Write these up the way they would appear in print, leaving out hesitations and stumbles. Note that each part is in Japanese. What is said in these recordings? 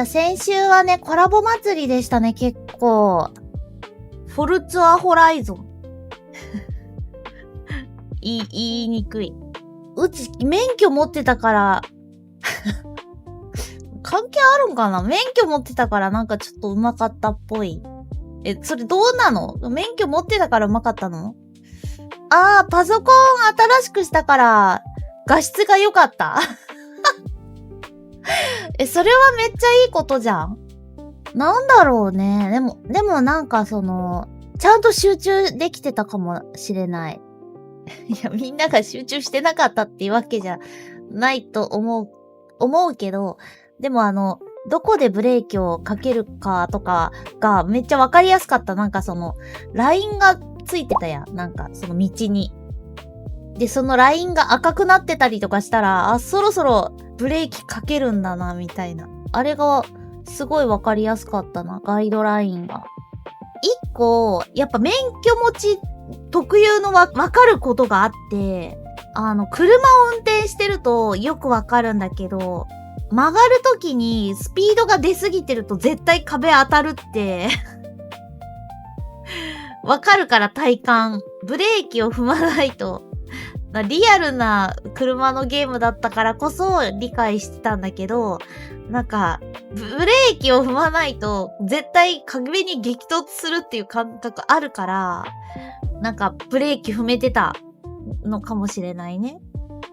や、先週はね、コラボ祭りでしたね、結構。フォルツァホライゾン。言いにくい。うち、免許持ってたから、関係あるんかな？免許持ってたからなんかちょっと上手かったっぽい。それどうなの？免許持ってたから上手かったの？パソコン新しくしたから、画質が良かった。それはめっちゃいいことじゃん。なんだろうね。でもなんかちゃんと集中できてたかもしれない。いや、みんなが集中してなかったっていうわけじゃないと思うけど、でもどこでブレーキをかけるかとかがめっちゃわかりやすかった。なんかラインがついてたやん。なんか道に。で、そのラインが赤くなってたりとかしたら、そろそろブレーキかけるんだな、みたいな。あれがすごいわかりやすかったな、ガイドラインが。一個、やっぱ免許持ち特有のわかることがあって、車を運転してるとよくわかるんだけど、曲がるときにスピードが出すぎてると絶対壁当たるってわかるから体感。ブレーキを踏まないと。リアルな車のゲームだったからこそ理解してたんだけど、なんか、ブレーキを踏まないと絶対壁に激突するっていう感覚あるから、なんかブレーキ踏めてたのかもしれないね。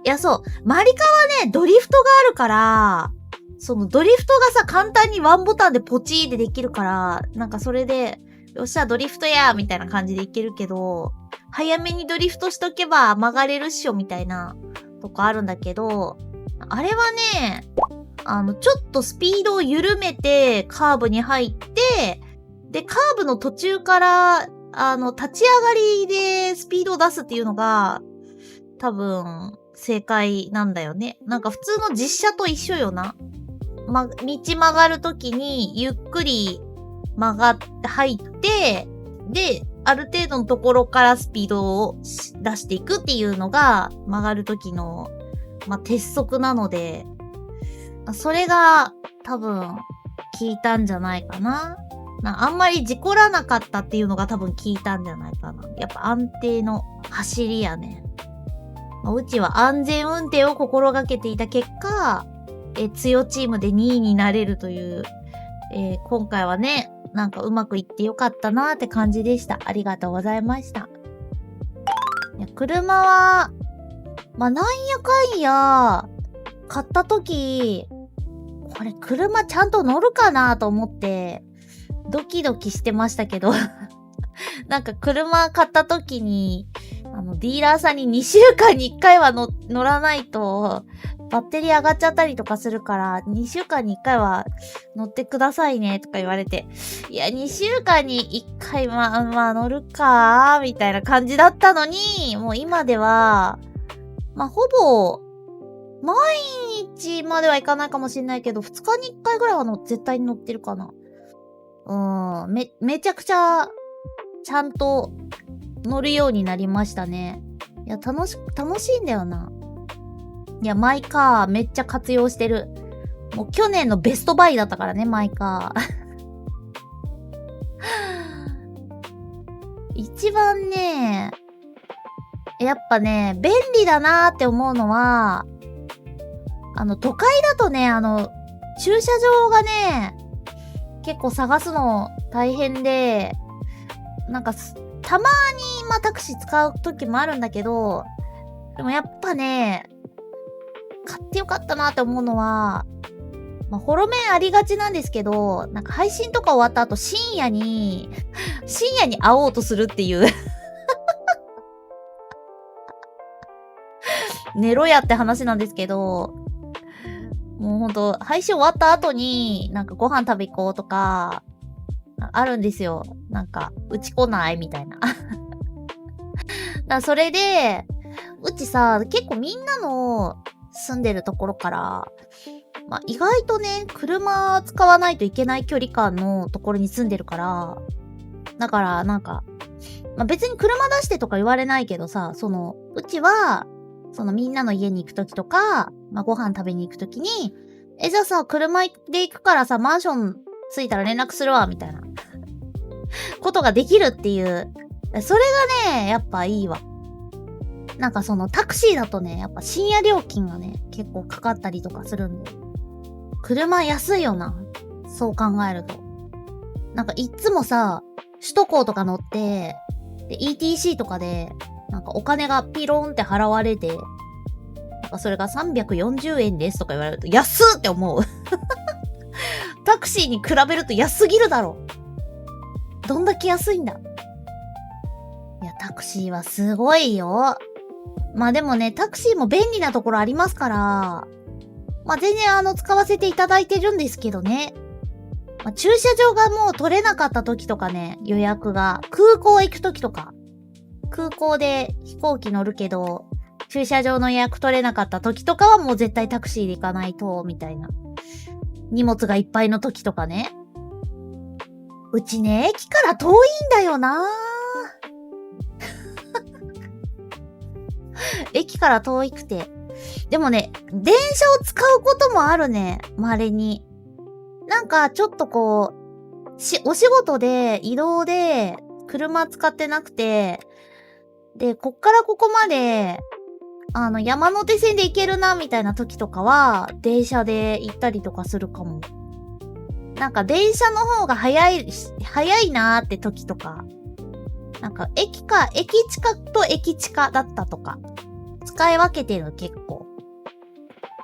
いや、そう。マリカはね、ドリフトがあるから、ドリフトがさ、簡単にワンボタンでポチーでできるから、なんかそれで、よっしゃ、ドリフトやーみたいな感じでいけるけど、早めにドリフトしとけば曲がれるっしょみたいなとこあるんだけど、あれはね、ちょっとスピードを緩めてカーブに入って、で、カーブの途中から、立ち上がりでスピードを出すっていうのが、多分、正解なんだよね。なんか普通の実車と一緒よな。道曲がるときに、ゆっくり曲がって入って、で、ある程度のところからスピードを出していくっていうのが曲がるときの、鉄則なので、それが多分効いたんじゃないかな。あんまり事故らなかったっていうのが多分効いたんじゃないかな。やっぱ安定の走りやね。うちは安全運転を心がけていた結果、強チームで2位になれるという、今回はね、なんかうまくいってよかったなーって感じでした。ありがとうございました。いや、車は、なんやかんや、買った時、これ車ちゃんと乗るかなと思って、ドキドキしてましたけど、なんか車買った時に、ディーラーさんに2週間に1回は乗らないと、バッテリー上がっちゃったりとかするから、2週間に1回は乗ってくださいね、とか言われて。いや、2週間に1回乗るかみたいな感じだったのに、もう今では、ほぼ、毎日まではいかないかもしれないけど、2日に1回ぐらいは絶対に乗ってるかな。めちゃくちゃ、ちゃんと乗るようになりましたね。いや、楽しいんだよな。いや、マイカーめっちゃ活用してる。もう去年のベストバイだったからね、マイカー。一番ね、やっぱね、便利だなーって思うのは、都会だとね、駐車場がね、結構探すの大変で、なんか、たまに、タクシー使う時もあるんだけど、でもやっぱね、買ってよかったなって思うのは、ホロメンありがちなんですけど、なんか配信とか終わった後深夜に会おうとするっていう寝ろやって話なんですけど、もうほんと、配信終わった後に、なんかご飯食べ行こうとか、あるんですよ。なんか、うち来ないみたいな。それで、うちさ、結構みんなの住んでるところから、意外とね、車使わないといけない距離感のところに住んでるから、だからなんか、別に車出してとか言われないけどさ、うちは、みんなの家に行くときとか、ご飯食べに行くときに、じゃあさ、車で行くからさ、マンション着いたら連絡するわ、みたいな。ことができるっていう。それがね、やっぱいいわ。なんかそのタクシーだとね、やっぱ深夜料金がね、結構かかったりとかするんで。車安いよな。そう考えると。なんかいっつもさ、首都高とか乗って、で、ETC とかで、なんかお金がピローンって払われて、なんかそれが340円ですとか言われると、安っって思う。タクシーに比べると安すぎるだろ。どんだけ安いんだ。いや、タクシーはすごいよ。まあでもね、タクシーも便利なところありますから、まあ全然使わせていただいてるんですけどね。まあ、駐車場がもう取れなかった時とかね、予約が。空港行く時とか。空港で飛行機乗るけど、駐車場の予約取れなかった時とかはもう絶対タクシーで行かないと、みたいな。荷物がいっぱいの時とかね。うちね、駅から遠いんだよな駅から遠くて。でもね、電車を使うこともあるね。稀に。なんか、ちょっとこう、お仕事で、移動で、車使ってなくて、で、こっからここまで、山手線で行けるな、みたいな時とかは、電車で行ったりとかするかも。なんか、電車の方が早いなーって時とか。なんか、駅近と駅近だったとか。使い分けてる結構。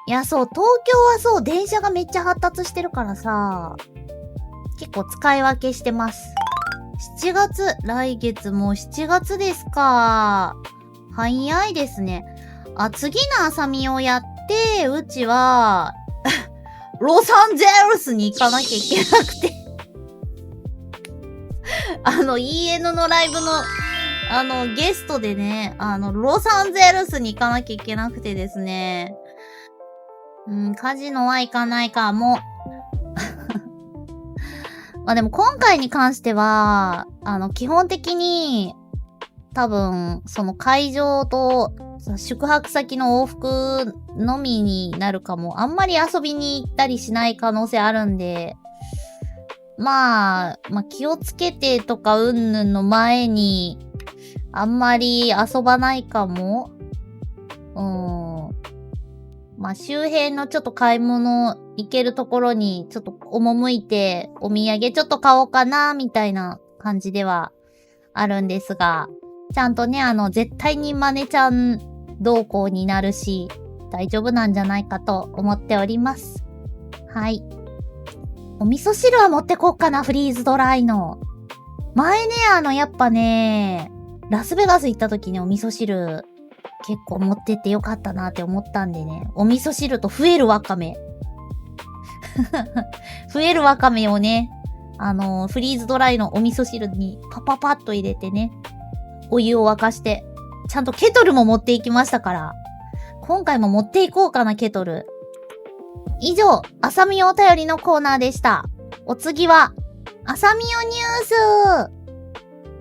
いや、そう、東京はそう、電車がめっちゃ発達してるからさ、結構使い分けしてます。7月、来月もう7月ですか。早いですね。次の朝見をやって、うちは、ロサンゼルスに行かなきゃいけなくて。EN のライブの、ゲストでね、ロサンゼルスに行かなきゃいけなくてですね。カジノは行かないかも。まあでも今回に関しては、基本的に、多分、その会場と宿泊先の往復のみになるかも。あんまり遊びに行ったりしない可能性あるんで、まあ気をつけてとかうんぬんの前に、あんまり遊ばないかも。まあ周辺のちょっと買い物行けるところにちょっと赴いてお土産ちょっと買おうかなみたいな感じではあるんですが、ちゃんとね絶対にマネちゃん同行になるし大丈夫なんじゃないかと思っております。はい。お味噌汁は持ってこっかな、フリーズドライの。前ねやっぱねラスベガス行った時にお味噌汁結構持ってってよかったなって思ったんでね。お味噌汁と増えるわかめ。増えるわかめをね、フリーズドライのお味噌汁にパパパッと入れてね、お湯を沸かして、ちゃんとケトルも持っていきましたから、今回も持っていこうかな、ケトル。以上、あさみお便りのコーナーでした。お次は、あさみおニュース